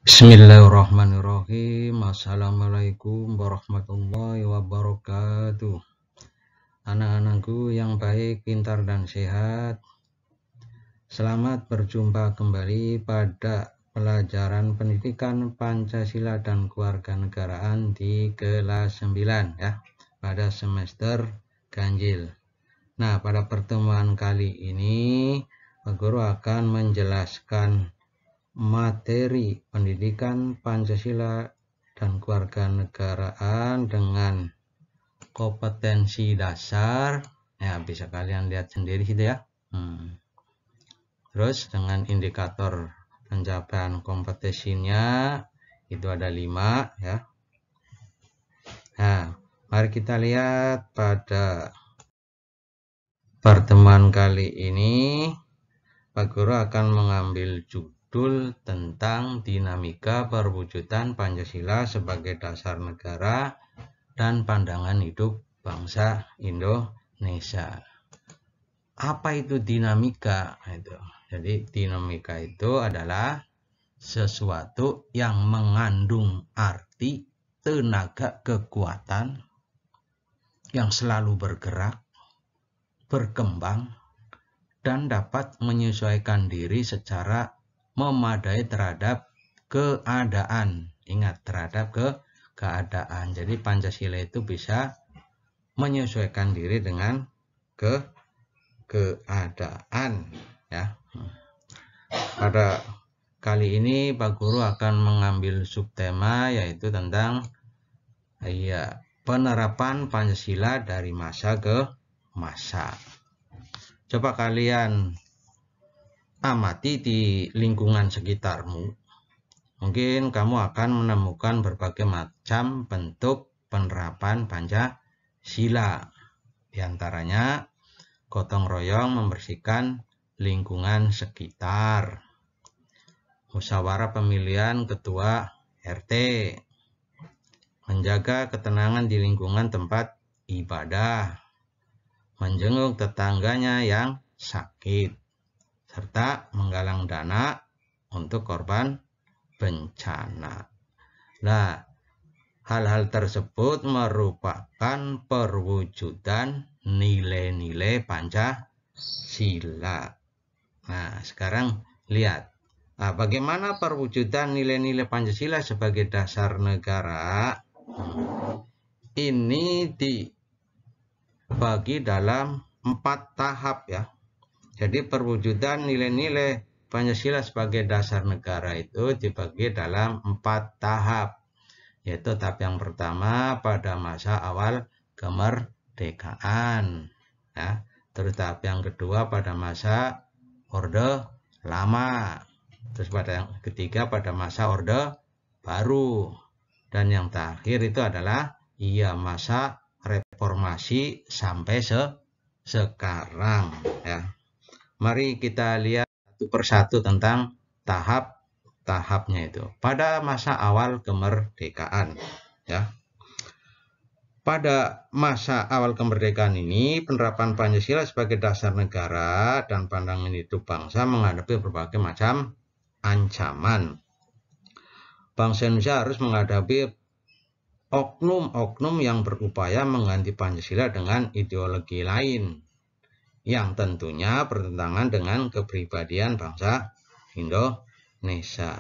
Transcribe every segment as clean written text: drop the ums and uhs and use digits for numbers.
Bismillahirrahmanirrahim. Assalamualaikum warahmatullahi wabarakatuh. Anak-anakku yang baik, pintar dan sehat, selamat berjumpa kembali pada pelajaran pendidikan Pancasila dan Kewarganegaraan di kelas 9 ya, pada semester ganjil. Nah, pada pertemuan kali ini Pak Guru akan menjelaskan materi pendidikan Pancasila dan Kewarganegaraan dengan kompetensi dasar, ya bisa kalian lihat sendiri gitu ya. Terus dengan indikator pencapaian kompetensinya itu ada 5 ya. Nah, mari kita lihat pada pertemuan kali ini Pak Guru akan mengambil judul tentang dinamika perwujudan Pancasila sebagai dasar negara dan pandangan hidup bangsa Indonesia. Apa itu dinamika? Jadi dinamika itu adalah sesuatu yang mengandung arti tenaga kekuatan yang selalu bergerak, berkembang, dan dapat menyesuaikan diri secara memadai terhadap keadaan. Ingat, terhadap keadaan. Jadi Pancasila itu bisa menyesuaikan diri dengan keadaan ya. Pada kali ini Pak Guru akan mengambil subtema yaitu tentang penerapan Pancasila dari masa ke masa. Coba kalian amati di lingkungan sekitarmu. Mungkin kamu akan menemukan berbagai macam bentuk penerapan Pancasila. Di antaranya gotong royong membersihkan lingkungan sekitar, musyawarah pemilihan ketua RT, menjaga ketenangan di lingkungan tempat ibadah, menjenguk tetangganya yang sakit, serta menggalang dana untuk korban bencana. Nah, hal-hal tersebut merupakan perwujudan nilai-nilai Pancasila. Nah, sekarang lihat. Bagaimana perwujudan nilai-nilai Pancasila sebagai dasar negara? Ini dibagi dalam 4 tahap ya. Jadi perwujudan nilai-nilai Pancasila sebagai dasar negara itu dibagi dalam 4 tahap. Yaitu tahap yang pertama pada masa awal kemerdekaan ya. Terus tahap yang kedua pada masa Orde Lama. Terus pada yang ketiga pada masa Orde Baru. Dan yang terakhir itu adalah masa reformasi sampai sekarang ya. Mari kita lihat satu persatu tentang tahap-tahapnya itu. Pada masa awal kemerdekaan ya. Pada masa awal kemerdekaan ini, penerapan Pancasila sebagai dasar negara dan pandangan hidup bangsa menghadapi berbagai macam ancaman. Bangsa Indonesia harus menghadapi oknum-oknum yang berupaya mengganti Pancasila dengan ideologi lain yang tentunya bertentangan dengan kepribadian bangsa Indonesia.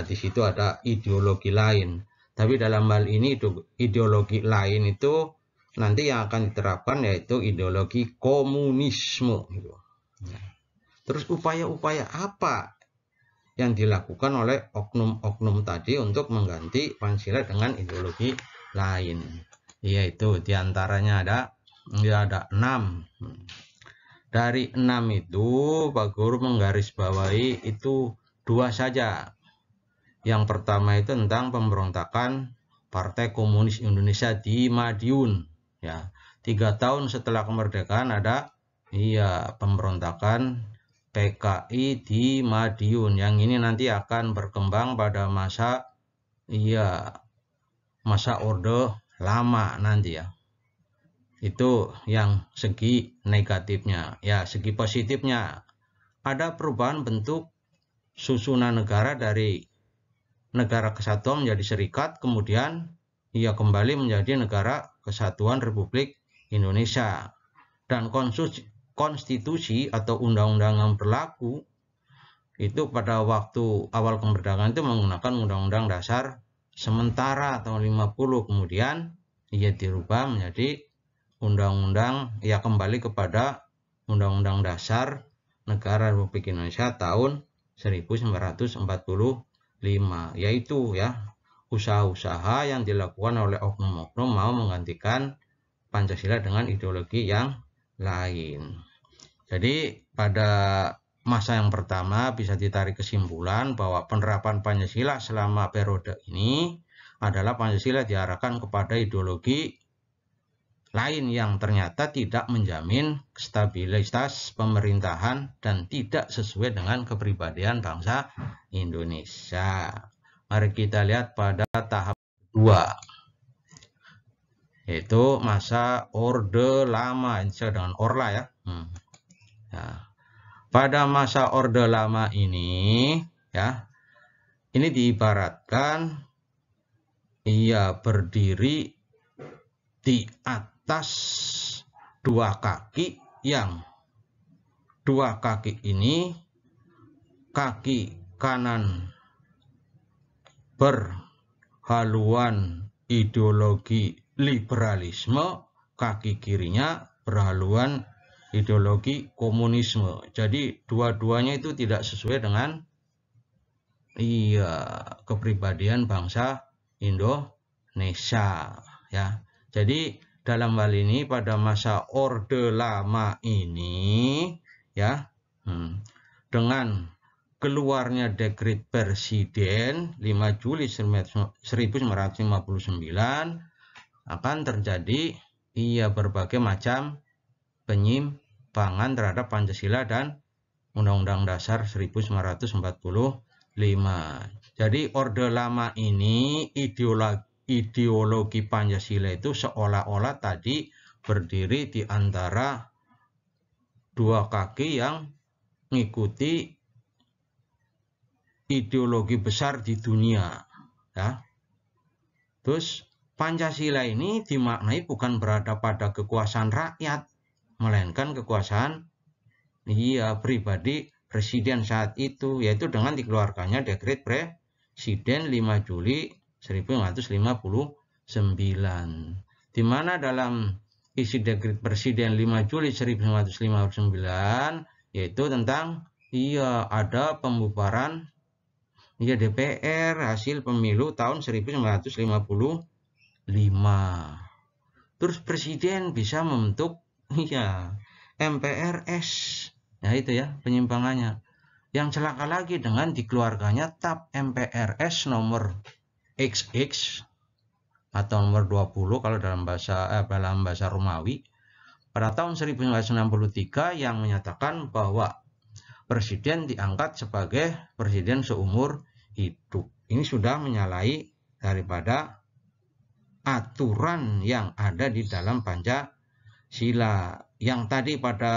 Di situ ada ideologi lain. Tapi dalam hal ini ideologi lain itu nanti yang akan diterapkan yaitu ideologi komunisme. Terus upaya-upaya apa yang dilakukan oleh oknum-oknum tadi untuk mengganti Pancasila dengan ideologi lain? Yaitu diantaranya ada 6. Dari 6 itu Pak Guru menggarisbawahi itu 2 saja. Yang pertama itu tentang pemberontakan Partai Komunis Indonesia di Madiun ya. 3 tahun setelah kemerdekaan ada pemberontakan PKI di Madiun. Yang ini nanti akan berkembang pada masa Orde Lama nanti ya. Itu yang segi negatifnya. Ya, segi positifnya ada perubahan bentuk susunan negara dari negara kesatuan menjadi serikat, kemudian ia kembali menjadi negara kesatuan Republik Indonesia. Dan konstitusi atau undang-undang yang berlaku itu pada waktu awal kemerdekaan itu menggunakan Undang-Undang Dasar sementara tahun 50, kemudian ia dirubah menjadi undang-undang, ia kembali kepada Undang-Undang Dasar Negara Republik Indonesia tahun 1945, yaitu ya usaha-usaha yang dilakukan oleh oknum-oknum mau menggantikan Pancasila dengan ideologi yang lain. Jadi pada masa yang pertama bisa ditarik kesimpulan bahwa penerapan Pancasila selama periode ini adalah Pancasila diarahkan kepada ideologi lain yang ternyata tidak menjamin stabilitas pemerintahan dan tidak sesuai dengan kepribadian bangsa Indonesia. Mari kita lihat pada tahap kedua, yaitu masa Orde Lama, dengan Orla ya. Nah, pada masa Orde Lama ini ya, ini diibaratkan ia berdiri di atas dua kaki, yang dua kaki ini kaki kanan berhaluan ideologi liberalisme, kaki kirinya berhaluan ideologi komunisme. Jadi dua-duanya itu tidak sesuai dengan kepribadian bangsa Indonesia ya. Jadi dalam hal ini pada masa Orde Lama ini ya, dengan keluarnya dekret Presiden 5 Juli 1959 akan terjadi berbagai macam penyimpangan terhadap Pancasila dan Undang-Undang Dasar 1945. Jadi Orde Lama ini ideologi Pancasila itu seolah-olah tadi berdiri di antara dua kaki yang mengikuti ideologi besar di dunia ya. Terus Pancasila ini dimaknai bukan berada pada kekuasaan rakyat, melainkan kekuasaan pribadi presiden saat itu, yaitu dengan dikeluarkannya dekret Presiden 5 Juli 1959, di mana dalam isi dekret Presiden 5 Juli 1959 yaitu tentang ada pembubaran DPR hasil pemilu tahun 1955. Terus presiden bisa membentuk MPRS. Nah itu ya penyimpangannya. Yang celaka lagi dengan dikeluarkannya TAP MPRS nomor XX atau nomor 20 kalau dalam bahasa Romawi pada tahun 1963 yang menyatakan bahwa presiden diangkat sebagai presiden seumur hidup. Ini sudah menyalahi daripada aturan yang ada di dalam Pancasila. Yang tadi pada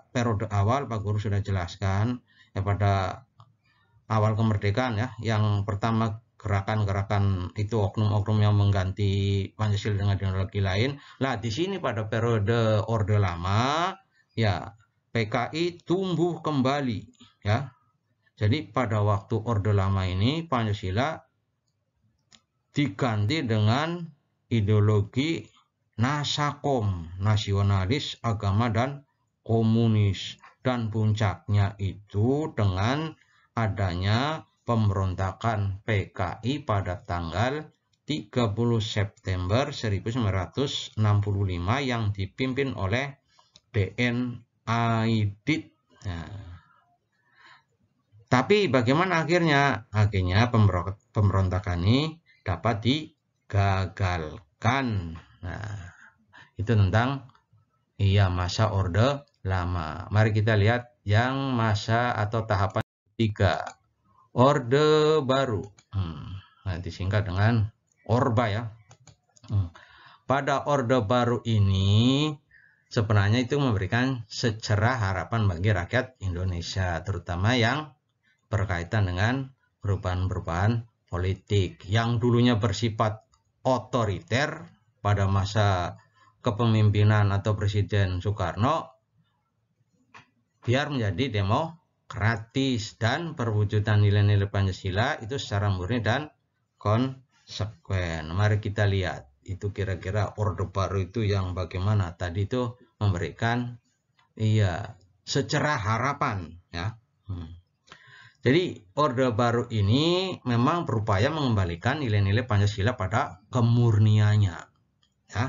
periode awal Pak Guru sudah jelaskan ya, pada awal kemerdekaan ya, yang pertama gerakan-gerakan itu oknum-oknum yang mengganti Pancasila dengan ideologi lain. Lah di sini pada periode Orde Lama ya PKI tumbuh kembali ya. Jadi pada waktu Orde Lama ini Pancasila diganti dengan ideologi Nasakom, nasionalis, agama dan komunis, dan puncaknya itu dengan adanya pemberontakan PKI pada tanggal 30 September 1965 yang dipimpin oleh DN Aidit. Nah, tapi bagaimana akhirnya? Akhirnya pemberontakan ini dapat digagalkan. Nah, itu tentang masa Orde Lama. Mari kita lihat yang masa atau tahapan ketiga, Orde Baru. Nah, disingkat dengan Orba ya. Pada Orde Baru ini sebenarnya itu memberikan secerah harapan bagi rakyat Indonesia, terutama yang berkaitan dengan perubahan-perubahan politik yang dulunya bersifat otoriter pada masa kepemimpinan atau Presiden Soekarno, biar menjadi demokratis dan perwujudan nilai-nilai Pancasila itu secara murni dan konsekuen. Mari kita lihat itu kira-kira Orde Baru itu yang bagaimana tadi itu memberikan secerah harapan ya. Jadi Orde Baru ini memang berupaya mengembalikan nilai-nilai Pancasila pada kemurniannya ya.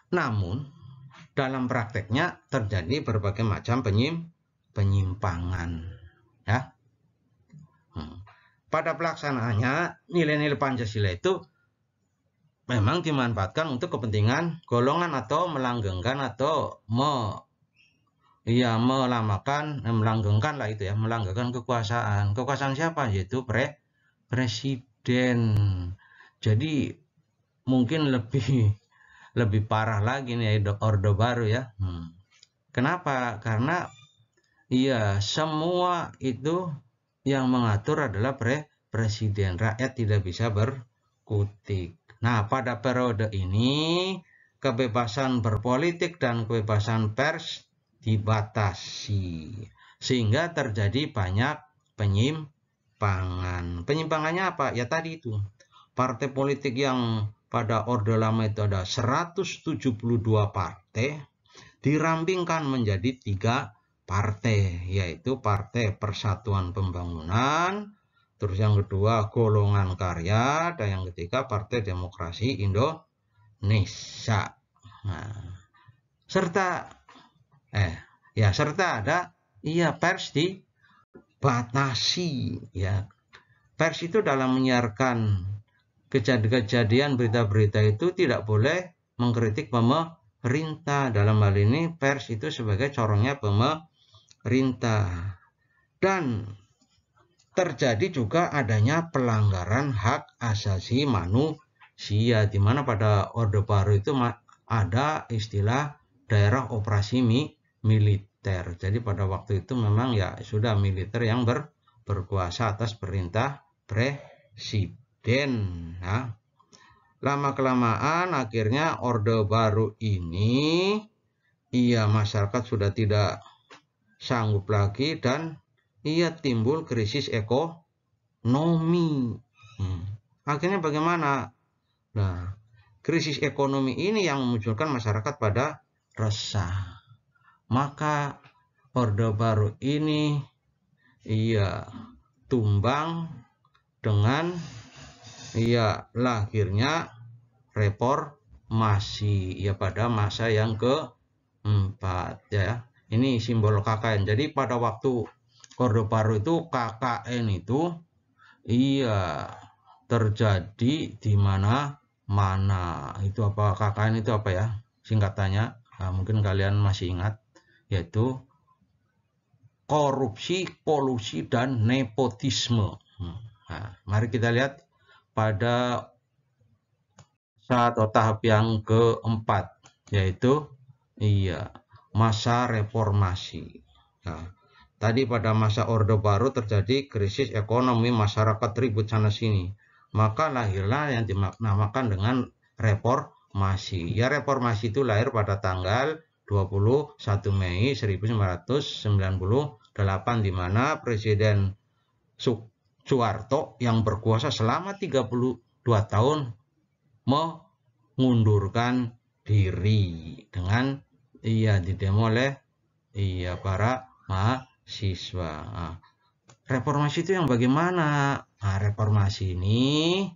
Namun dalam prakteknya terjadi berbagai macam penyimpangan ya. Pada pelaksanaannya nilai-nilai Pancasila itu memang dimanfaatkan untuk kepentingan golongan atau melanggengkan atau melanggengkan lah itu ya, melanggengkan kekuasaan. Kekuasaan siapa? Yaitu presiden. Jadi mungkin lebih parah lagi nih Orde Baru ya. Kenapa? Karena semua itu yang mengatur adalah presiden. Rakyat tidak bisa berkutik. Nah, pada periode ini kebebasan berpolitik dan kebebasan pers dibatasi sehingga terjadi banyak penyimpangan. Penyimpangannya apa? Ya tadi itu. Partai politik yang pada Orde Lama itu ada 172 partai dirampingkan menjadi 3 partai, yaitu Partai Persatuan Pembangunan, terus yang kedua Golongan Karya, dan yang ketiga Partai Demokrasi Indonesia. Nah, serta ada pers dibatasi ya. Pers itu dalam menyiarkan kejadian berita-berita itu tidak boleh mengkritik pemerintah. Dalam hal ini pers itu sebagai corongnya pemerintah. Dan terjadi juga adanya pelanggaran hak asasi manusia, di mana pada Orde Baru itu ada istilah daerah operasi militer. Jadi pada waktu itu memang ya sudah militer yang berkuasa atas perintah presiden ya. Lama-kelamaan akhirnya Orde Baru ini masyarakat sudah tidak sanggup lagi dan timbul krisis ekonomi. Akhirnya bagaimana? Nah, krisis ekonomi ini yang memunculkan masyarakat pada resah. Maka Orde Baru ini tumbang dengan lahirnya reformasi pada masa yang keempat ya. Ini simbol KKN. Jadi pada waktu Orde Baru itu KKN itu terjadi di mana-mana. Itu apa KKN itu apa ya? Singkatannya mungkin kalian masih ingat, yaitu korupsi, kolusi, dan nepotisme. Nah, mari kita lihat pada tahap yang keempat, yaitu masa reformasi. Nah, tadi pada masa Orde Baru terjadi krisis ekonomi, masyarakat ribut sana sini. Maka lahirlah yang dinamakan dengan reformasi. Ya, reformasi itu lahir pada tanggal 21 Mei 1998 di mana Presiden Soeharto yang berkuasa selama 32 tahun mengundurkan diri dengan didemo oleh para mahasiswa. Reformasi itu yang bagaimana? Reformasi ini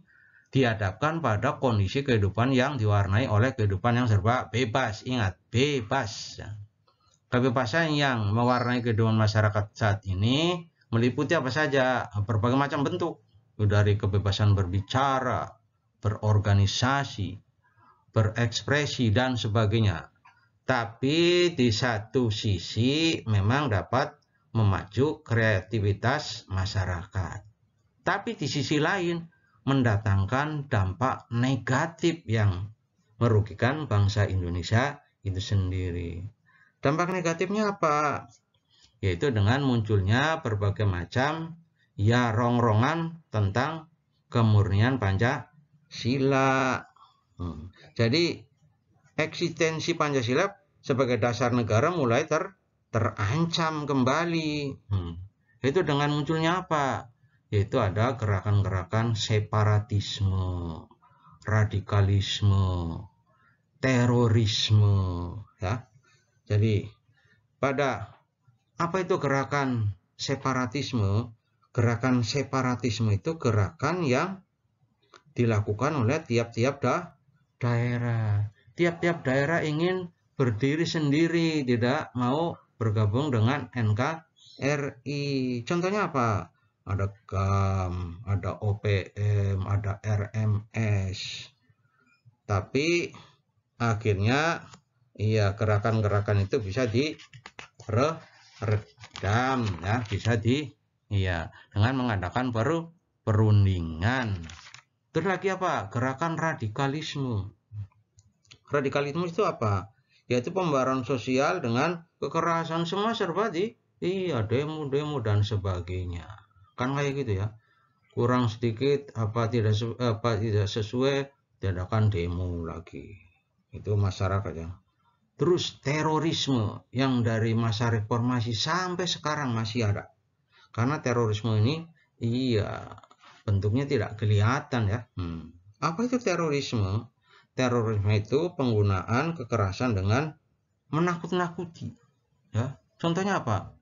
dihadapkan pada kondisi kehidupan yang diwarnai oleh kehidupan yang serba bebas. Ingat, bebas. Kebebasan yang mewarnai kehidupan masyarakat saat ini meliputi apa saja? Berbagai macam bentuk. Dari kebebasan berbicara, berorganisasi, berekspresi, dan sebagainya. Tapi di satu sisi memang dapat memacu kreativitas masyarakat. Tapi di sisi lain mendatangkan dampak negatif yang merugikan bangsa Indonesia itu sendiri. Dampak negatifnya apa? Yaitu dengan munculnya berbagai macam ya rongrongan tentang kemurnian Pancasila. Jadi eksistensi Pancasila sebagai dasar negara mulai terancam kembali. Itu dengan munculnya apa? Yaitu ada gerakan-gerakan separatisme, radikalisme, terorisme, ya. Jadi pada apa itu gerakan separatisme? Gerakan separatisme itu gerakan yang dilakukan oleh tiap-tiap daerah. Tiap-tiap daerah ingin berdiri sendiri, tidak mau bergabung dengan NKRI. Contohnya apa? Ada GAM, ada OPM, ada RMS. Tapi akhirnya iya, gerakan-gerakan itu bisa diredam, ya, bisa dengan mengadakan perundingan. Terus lagi apa? Gerakan radikalisme. Radikalisme itu apa? Yaitu pembaruan sosial dengan kekerasan, semua serba demo-demo dan sebagainya. Kan kayak gitu ya. Kurang sedikit tidak sesuai, diadakan demo lagi. Itu masyarakat ya. Terus terorisme yang dari masa reformasi sampai sekarang masih ada. Karena terorisme ini bentuknya tidak kelihatan ya. Apa itu terorisme? Terorisme itu penggunaan kekerasan dengan menakut-nakuti. Ya, contohnya apa?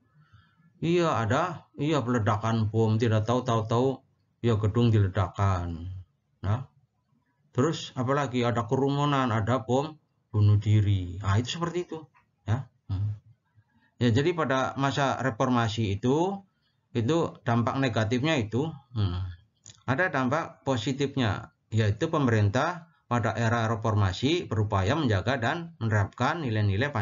Ada peledakan bom, tidak tahu gedung diledakkan. Nah, terus apalagi ada kerumunan, ada bom bunuh diri. Nah, itu seperti itu, ya. Ya, jadi pada masa reformasi itu dampak negatifnya itu ada dampak positifnya, yaitu pemerintah pada era reformasi berupaya menjaga dan menerapkan nilai-nilai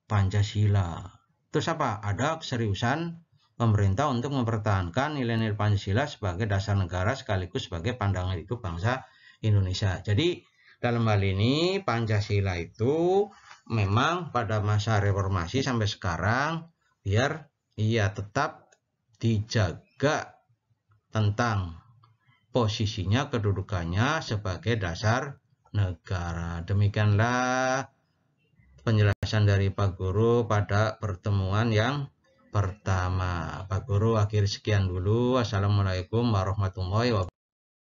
Pancasila. Terus apa? Ada keseriusan pemerintah untuk mempertahankan nilai-nilai Pancasila sebagai dasar negara sekaligus sebagai pandangan hidup bangsa Indonesia. Jadi dalam hal ini Pancasila itu memang pada masa reformasi sampai sekarang biar tetap dijaga tentang posisinya, kedudukannya sebagai dasar negara. Demikianlah penjelasan dari Pak Guru pada pertemuan yang pertama. Pak Guru akhir sekian dulu. Assalamualaikum warahmatullahi wabarakatuh.